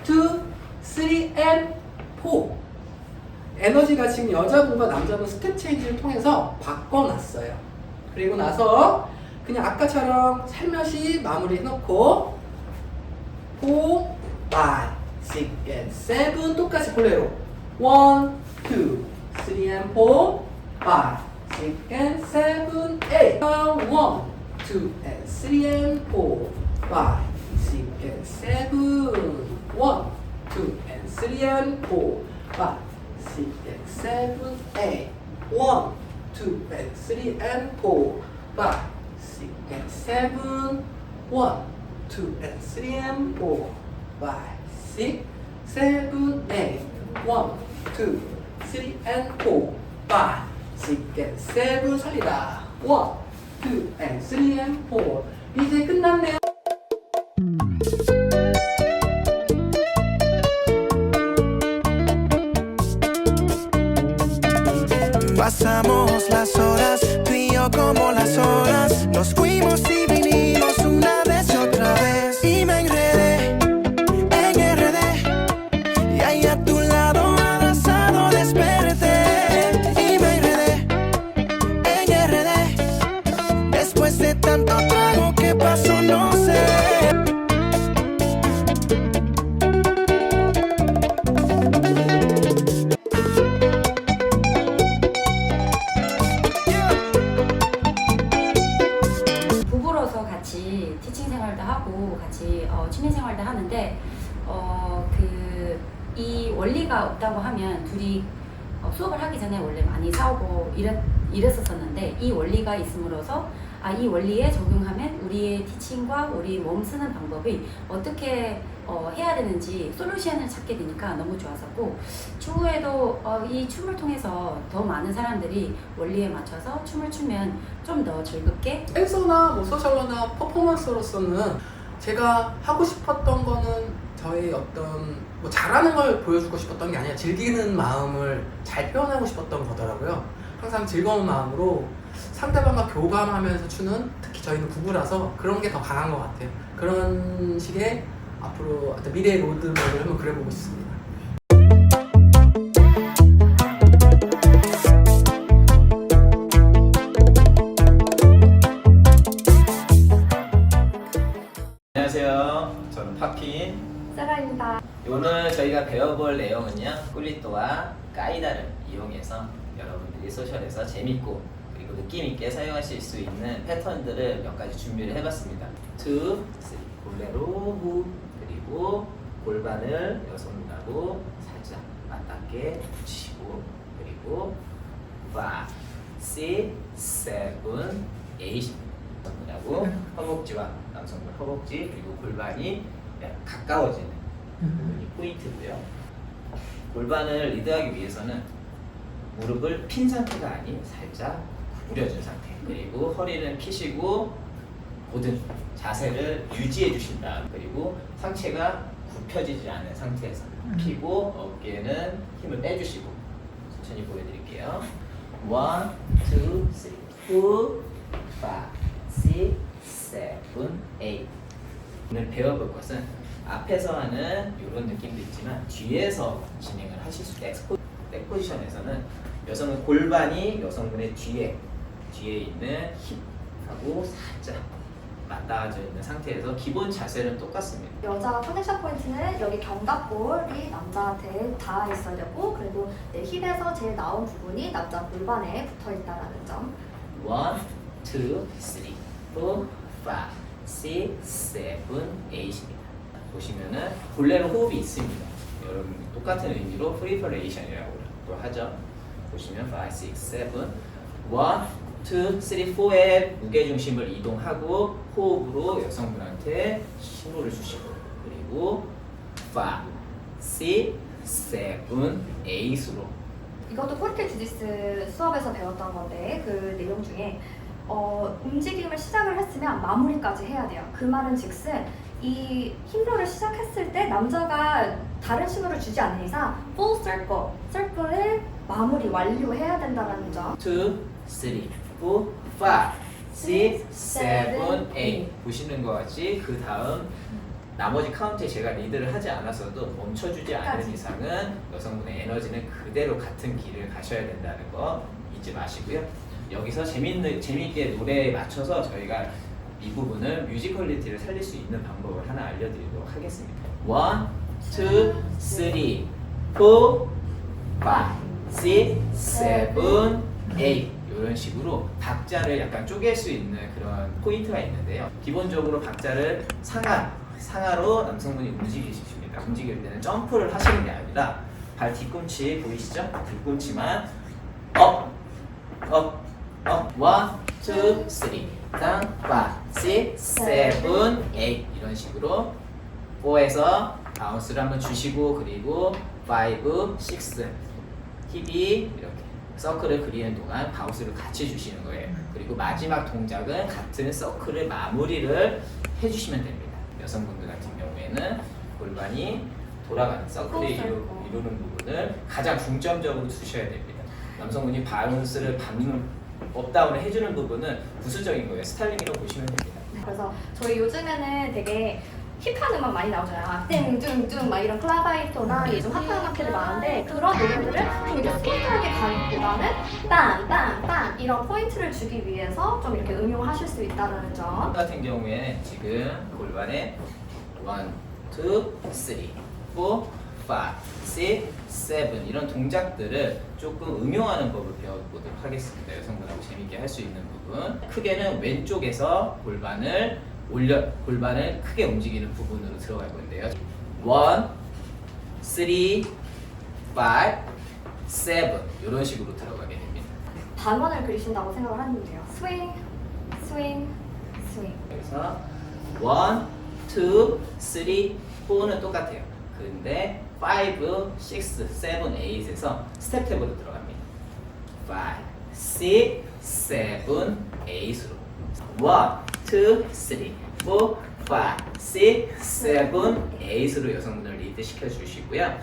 2, 3, and 4. 에너지가 지금 여자분과 남자분 스텝 체인지를 통해서 바꿔놨어요. 그리고 나서 그냥 아까처럼 살며시 마무리 해놓고 4, 5, 6, and 7 똑같이 볼레로 1, 2, 3 and 4, 5, 6 and 7, 8 1, 2 and 3 and 4, 5, 6 and 7 1, 2 and 3 and 4, 5, 6 and 7, 8 1, 2 and 3 and 4, 5, 6 and 7 1, 2 and 3 and 4, 5, 6, 7, 8 1, 2, 3 and 4, 5, 6 and 7 살리다 1, 2 and 3 and 4 이제 끝났네요. Pasamos las horas, tú y yo como las olas. Nos fuimos y vinimos una vez y otra vez. Y me enredé en RD. Y ahí a tu lado abrazado desperté. Y me enredé en RD. Después de tanto trago, ¿qué pasó? No sé. 부부로서 같이 티칭 생활도 하고 같이 취미 생활도 하는데 이 원리가 없다고 하면 둘이 수업을 하기 전에 원래 많이 싸우고 이랬었는데 이 원리가 있음으로써 이 원리에 적용하면 우리의 티칭과 우리 몸 쓰는 방법이 어떻게 해야 되는지 솔루션을 찾게 되니까 너무 좋았었고 추후에도 이 춤을 통해서 더 많은 사람들이 원리에 맞춰서 춤을 추면 좀 더 즐겁게 댄서나 뭐 소셜러나 퍼포먼스로서는 제가 하고 싶었던 거는 저의 어떤 뭐 잘하는 걸 보여주고 싶었던 게 아니라 즐기는 마음을 잘 표현하고 싶었던 거더라고요. 항상 즐거운 마음으로 상대방과 교감하면서 추는, 특히 저희는 부부라서 그런 게 더 강한 것 같아요. 그런 식의 앞으로 어떤 미래의 로드맵을 한번 그려보고 싶습니다. 안녕하세요. 저는 파핀. 세라입니다. 오늘 저희가 배워볼 내용은요, 꿀리또와 까이다를 이용해서 여러분들이 소셜에서 재밌고 그리고 느낌있게 사용하실 수 있는 패턴들을 몇 가지 준비를 해봤습니다. 2, 3, 볼레로 후, 그리고 골반을 여성분하고 살짝 맞닿게 붙이시고, 그리고 5, 6, 7, 8 여성분하고 허벅지와 남성분 허벅지 그리고 골반이 가까워지는 부분이 포인트고요. 골반을 리드하기 위해서는 무릎을 핀 상태가 아닌 살짝 구부려준 상태, 그리고 허리는 피시고 고든 자세를 유지해 주신다. 그리고 상체가 굽혀지지 않은 상태에서 피고 어깨는 힘을 빼주시고 천천히 보여드릴게요. 1, 2, 3, 4, 5, 6, 7, 8. 오늘 배워볼 것은 앞에서 하는 이런 느낌도 있지만 뒤에서 진행을 하실 수 있어요. 백 포지션에서는 여성은 골반이 여성분의 뒤에 있는 힙하고 살짝 맞닿아져 있는 상태에서 기본 자세는 똑같습니다. 여자 커넥션 포인트는 여기 견갑골이 남자한테 닿아 있어야 되고, 그리고 내 힙에서 제일 나온 부분이 남자 골반에 붙어 있다라는 점. 1, 2, 3, 4, 5, 6, 7, 8입니다. 보시면은 본래는 호흡이 있습니다. 여러분 똑같은 의미로 프리퍼레이션이라고 또 하죠. 보시면 5, 6, 7, 1, 2, 3, 4의 무게중심을 이동하고 호흡으로 여성분한테 신호를 주시고, 그리고 5, 6, 7, 8으로 이것도 코르케 주디스 수업에서 배웠던 건데, 그 내용 중에 움직임을 시작을 했으면 마무리까지 해야 돼요. 그 말은 즉슨 이 힙로를 시작했을 때 남자가 다른 신호를 주지 않는 이상 full circle, circle을 마무리 완료해야 된다는 점. 2, 3, 4, 5, 6, 7, 8 보시는 것 같이 그 다음 나머지 카운트에 제가 리드를 하지 않았어도 멈춰주지 않는 이상은 여성분의 에너지는 그대로 같은 길을 가셔야 된다는 거 잊지 마시고요. 여기서 재미있게 노래에 맞춰서 저희가 이 부분을 뮤지컬리티를 살릴 수 있는 방법을 하나 알려드리도록 하겠습니다. 1, 2, 3, 4, 5, 6, 7, 8 이런 식으로 박자를 약간 쪼갤 수 있는 그런 포인트가 있는데요. 기본적으로 박자를 상하로 남성분이 움직이십니다. 움직일 때는 점프를 하시는 게 아니라 발 뒤꿈치 보이시죠? 뒤꿈치만 업, 1, 2, 3, 4, 5, 6, 7, 8 이런 식으로 4에서 바운스를 한번 주시고, 그리고 5, 6 힙이 이렇게 서클을 그리는 동안 바운스를 같이 주시는 거예요. 그리고 마지막 동작은 같은 서클의 마무리를 해주시면 됩니다. 여성분들 같은 경우에는 골반이 돌아가는 서클을 이루는 부분을 가장 중점적으로 두셔야 됩니다. 남성분이 바운스를 밟는 업다운을 해주는 부분은 부수적인 거예요. 스타일링이라고 보시면 됩니다. 그래서 저희 요즘에는 되게 힙한 음악 많이 나오잖아요. 띵띵띵 막 이런 클라바이토나 요즘 핫한 음악들이 많은데, 그런 노래들을 좀 이렇게 스무트하게 가기보다는 빵빵빵 이런 포인트를 주기 위해서 좀 이렇게 응용하실 수 있다는 점. 같은 경우에 지금 골반에 1, 2, 3, 4, 5, 6, 7 이런 동작들을 조금 응용하는 법을 배워보도록 하겠습니다. 여성분하고 재밌게 할 수 있는 부분. 크게는 왼쪽에서 골반을 크게 움직이는 부분으로 들어갈 건데요. 1, 3, 5, 7 이런 식으로 들어가게 됩니다. 단원을 그리신다고 생각을 하면 돼요. 스윙, 스윙, 스윙. 그래서 1, 2, 3, 4는 똑같아요. 근데 5, 6, 7, 8에서 스텝 탭으로 들어갑니다. 5, 6, 7, 8으로 1, 2, 3, 4, 5, 6, 7, 8으로 여성분을 리드 시켜주시고요.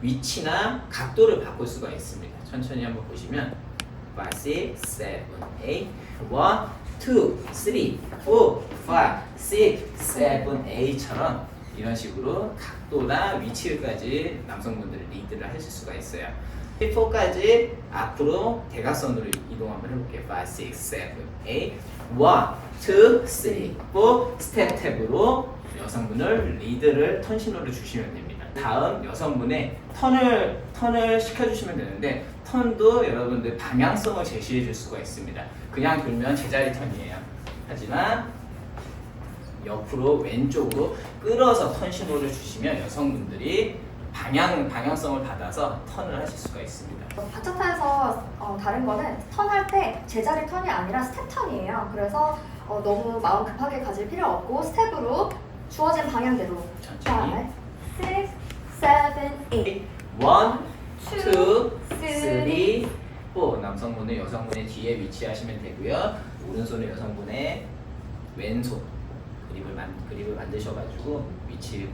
위치나 각도를 바꿀 수가 있습니다. 천천히 한번 보시면 5, 6, 7, 8 1, 2, 3, 4, 5, 6, 7, 8처럼 이런 식으로 각도나 위치까지 남성분들이 리드를 하실 수가 있어요. 4까지 앞으로 대각선으로 이동 한번 해볼게요. 5, 6, 7, 8 1, 2, 3, 4 스텝 탭으로 여성분을 리드를 턴 신호를 주시면 됩니다. 다음 여성분의 턴을 시켜주시면 되는데, 턴도 여러분들 방향성을 제시해 줄 수가 있습니다. 그냥 돌면 제자리 턴이에요. 하지만 옆으로 왼쪽으로 끌어서 턴 신호를 주시면 여성분들이 방향성을 받아서 턴을 하실 수가 있습니다. 바차타에서 다른 거는 턴할 때 제자리 턴이 아니라 스텝 턴이에요. 그래서 너무 마음 급하게 가질 필요 없고 스텝으로 주어진 방향대로 천천히 5, 6, 7, 8 1, 2, 3, 4 남성분은 여성분의 뒤에 위치하시면 되고요. 오른손은 여성분의 왼손 그립을 만드셔가지고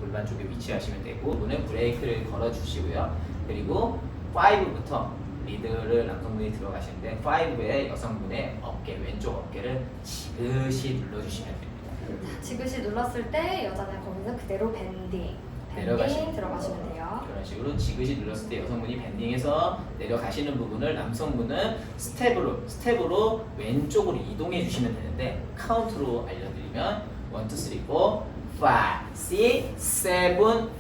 골반 쪽에 위치하시면 되고, 이번에 브레이크를 걸어주시고요. 그리고 5부터 리드를 남성분이 들어가시는데 5에 여성분의 왼쪽 어깨를 지그시 눌러주시면 됩니다. 지그시 눌렀을 때 여자는 거기서 그대로 밴딩 밴딩 들어가시면 돼요. 그런 식으로 지그시 눌렀을 때 여성분이 밴딩해서 내려가시는 부분을 남성분은 스텝으로 왼쪽으로 이동해 주시면 되는데 카운트로 알려드리면 1, 2, 3, 4, 5, 6, 7,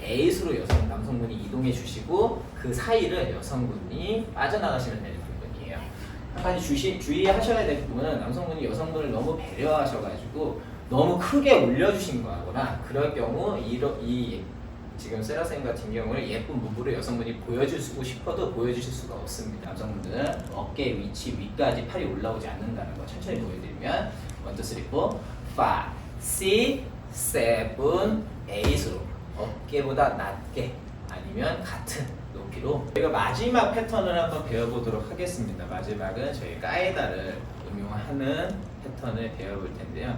8으로 남성분이 이동해 주시고 그 사이를 여성분이 빠져나가시면 되는 부분이에요. 한 가지 주의하셔야 될 부분은 남성분이 여성분을 너무 배려하셔가지고 너무 크게 올려주신 거거나 그럴 경우 이 지금 세라쌤 같은 경우는 예쁜 무브를 여성분이 보여주고 싶어도 보여주실 수가 없습니다. 남성분들은 어깨 위치 위까지 팔이 올라오지 않는다는 거 천천히 보여드리면 1, 2, 3, 4, 5, 6, 7, 8으로 어깨보다 낮게 아니면 같은 높이로 저희가 마지막 패턴을 한번 배워보도록 하겠습니다. 마지막은 저희 까에다를 응용하는 패턴을 배워볼 텐데요.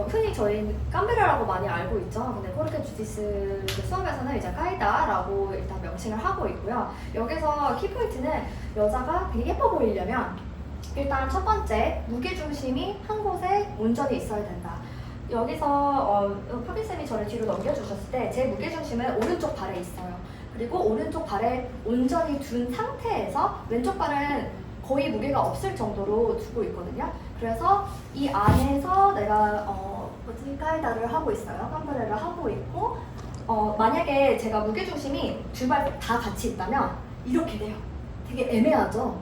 흔히 저희 깜베라라고 많이 알고 있죠. 근데 코르케 주디스 수업에서는 이제 까이다라고 일단 명칭을 하고 있고요. 여기서 키포인트는 여자가 되게 예뻐 보이려면 일단 첫 번째 무게중심이 한 곳에 온전히 있어야 된다. 여기서 파비쌤이 저를 뒤로 넘겨주셨을 때 제 무게중심은 오른쪽 발에 있어요. 그리고 오른쪽 발에 온전히 둔 상태에서 왼쪽 발은 거의 무게가 없을 정도로 두고 있거든요. 그래서 이 안에서 내가 까이다를 하고 있어요. 깜브레를 하고 있고 만약에 제가 무게중심이 두 발 다 같이 있다면 이렇게 돼요. 되게 애매하죠?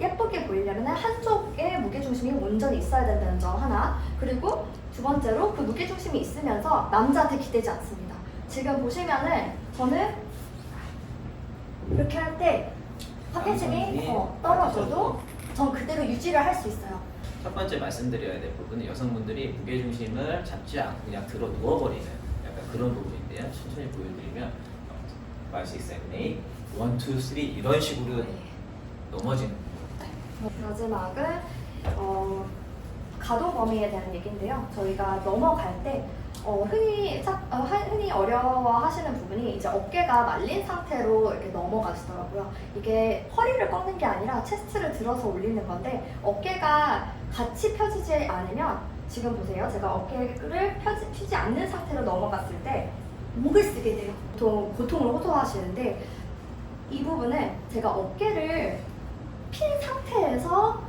예쁘게 보이려면 한쪽에 무게중심이 온전히 있어야 된다는 점 하나. 그리고 두 번째로 그 무게중심이 있으면서 남자한테 기대지 않습니다. 지금 보시면은 저는 이렇게 할 때 파켓심이 떨어져도 전 그대로 유지를 할 수 있어요. 첫 번째 말씀드려야 될 부분은 여성분들이 무게중심을 잡지 않고 그냥 들어 누워버리는 약간 그런 부분인데요. 천천히 보여드리면 5, 6, 7, 8, 1, 2, 3 이런 식으로 넘어지는 마지막은 가동 범위에 대한 얘기인데요. 저희가 넘어갈 때 흔히 어려워하시는 부분이 이제 어깨가 말린 상태로 이렇게 넘어가시더라고요. 이게 허리를 꺾는 게 아니라 체스트를 들어서 올리는 건데 어깨가 같이 펴지지 않으면 지금 보세요. 제가 어깨를 펴지 않는 상태로 넘어갔을 때 목을 쓰게 돼요. 보통 고통을 호소하시는데 이 부분은 제가 어깨를 핀 상태에서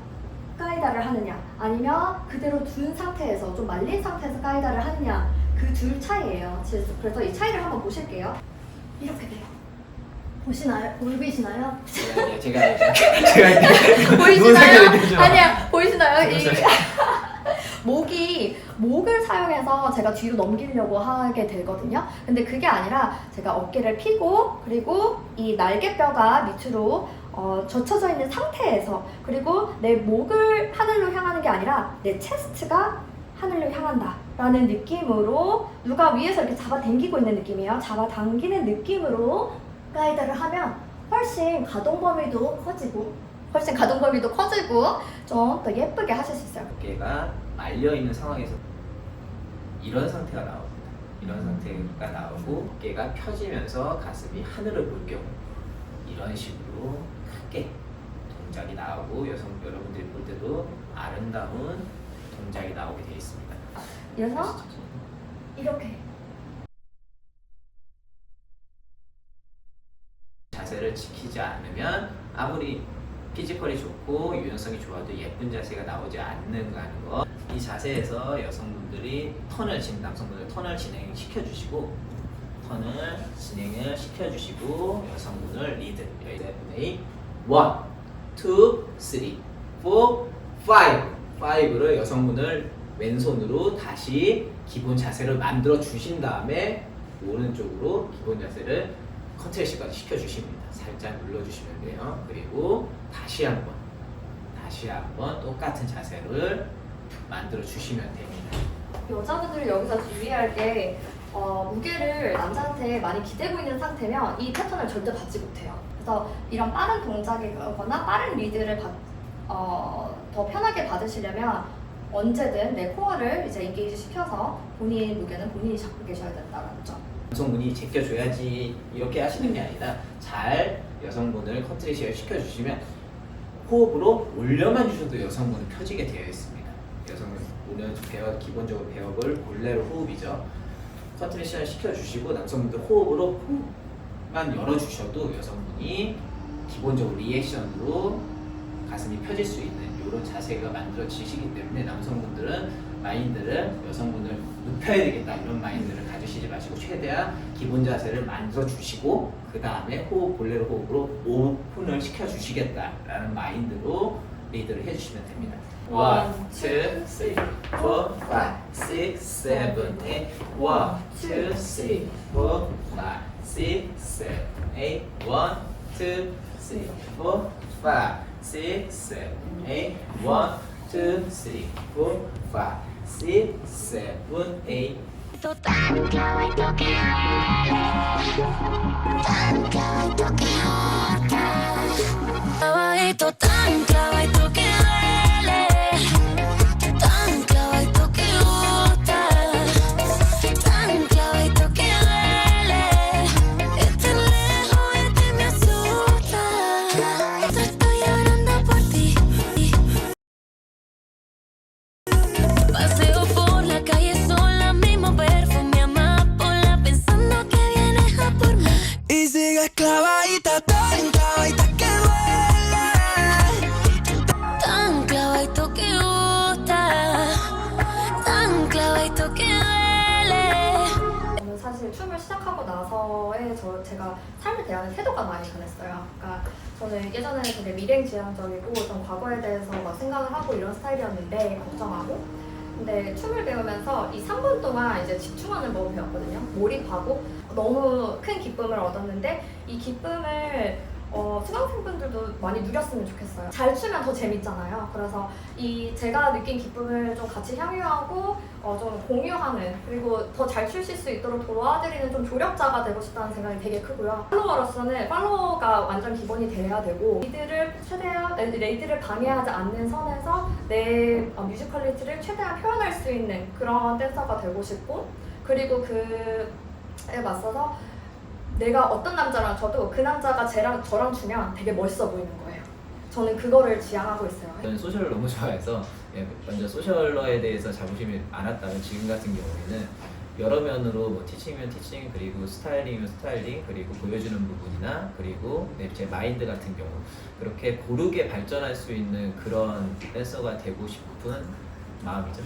까이다를 하느냐 아니면 그대로 둔 상태에서 좀 말린 상태에서 까이다를 하느냐 그 둘 차이예요. 그래서 이 차이를 한번 보실게요. 이렇게 돼요. 보이시나요? 제가 보이시나요? 아니야, 보이시나요? 목을 사용해서 제가 뒤로 넘기려고 하게 되거든요. 근데 그게 아니라 제가 어깨를 펴고 그리고 이 날개뼈가 밑으로 젖혀져 있는 상태에서 그리고 내 목을 하늘로 향하는 게 아니라 내 체스트가 하늘로 향한다 라는 느낌으로 누가 위에서 이렇게 잡아당기고 있는 느낌이에요. 잡아당기는 느낌으로 가이드를 하면 훨씬 가동 범위도 커지고 좀 더 예쁘게 하실 수 있어요. 어깨가 말려 있는 상황에서 이런 상태가 나옵니다. 이런 상태가 나오고 어깨가 펴지면서 가슴이 하늘을 볼 경우 이런 식으로 크게 동작이 나오고 여러분들이 볼 때도 아름다운 동작이 나오게 되어 있습니다. 그래서 이렇게 자세를 지키지 않으면 아무리 피지컬이 좋고 유연성이 좋아도 예쁜 자세가 나오지 않는 거. 이 자세에서 여성분들이 남성분들 턴을 진행시켜 주시고 여성분을 리드. 1, 2, 3, 4, 5를 여성분을 왼손으로 다시 기본 자세를 만들어 주신 다음에 오른쪽으로 기본 자세를 컨트레시까지 시켜주십니다. 살짝 눌러주시면 돼요. 그리고 다시 한번 똑같은 자세를 만들어 주시면 됩니다. 여자분들이 여기서 주의할 게 무게를 남자한테 많이 기대고 있는 상태면 이 패턴을 절대 받지 못해요. 그래서 이런 빠른 동작이거나 빠른 리드를 더 편하게 받으시려면 언제든 내 코어를 이제 인게이지 시켜서 본인 무게는 본인이 잡고 계셔야 된다는 점. 여성분이 제껴줘야지 이렇게 하시는 게 아니라 잘 여성분을 컨트레이션을 시켜주시면 호흡으로 올려만 주셔도 여성분은 펴지게 되어 있습니다. 여성분 오늘 기본적으로 배워볼 볼레로 호흡이죠. 컨트레이션을 시켜주시고 남성분들 호흡으로 만 열어주셔도 여성분이 기본적으로 리액션으로 가슴이 펴질 수 있는 이런 자세가 만들어지시기 때문에 남성분들은 마인드를 여성분을 눕혀야 되겠다 이런 마인드를 가지시지 마시고 최대한 기본 자세를 만들어 주시고 그 다음에 호흡 볼레로 호흡으로 오픈을 시켜 주시겠다라는 마인드로 리드를 해주시면 됩니다. 1, 2, 3, 4, 5, 6, 7, 8 1, 2, 3, 4, 5, 6, 7, 8 1, 2, 3, 4, 5, 6, 7, 8 1, 2, 3, 4, 5, 6, 7, 8 Tan clavadito que clavadito tan clavadito que duele, tan clavadito que gusta, tan clavadito que duele. Estar lejos de ti me asusta. Estoy llorando por ti. Paseo por la calle sola, mismo perfume amapola, pensando que vienes a por mí. Y sigues clavadita, tan clavadita que duele, tan clavadito que gusta, tan clavadito que duele. 저는 사실 춤을 시작하고 나서에 제가 삶을 대하는 태도가 많이 변했어요. 그러니까 저는 예전에는 되게 미래지향적이고 좀 과거에 대해서 막 생각을 하고 이런 스타일이었는데 걱정하고. 근데 춤을 배우면서 이 3분 동안 이제 집중하는 법을 배웠거든요. 몰입하고 너무 큰 기쁨을 얻었는데 이 기쁨을 수강생분들도 많이 누렸으면 좋겠어요. 잘 추면 더 재밌잖아요. 그래서 이 제가 느낀 기쁨을 좀 같이 향유하고 좀 공유하는, 그리고 더 잘 추실 수 있도록 도와드리는 좀 조력자가 되고 싶다는 생각이 되게 크고요. 팔로워로서는 팔로워가 완전 기본이 돼야 되고 레이드를 방해하지 않는 선에서 내 뮤지컬리티를 최대한 표현할 수 있는 그런 댄서가 되고 싶고, 그리고 그에 맞서서 내가 어떤 남자랑 쳐도 그 남자가 저랑 추면 되게 멋있어 보이는 거예요. 저는 그거를 지향하고 있어요. 저는 소셜을 너무 좋아해서 먼저 소셜러에 대해서 자부심이 많았다면 지금 같은 경우에는 여러 면으로 뭐 티칭이면 티칭, 그리고 스타일링이면 스타일링, 그리고 보여주는 부분이나 그리고 제 마인드 같은 경우 그렇게 고르게 발전할 수 있는 그런 댄서가 되고 싶은 마음이죠.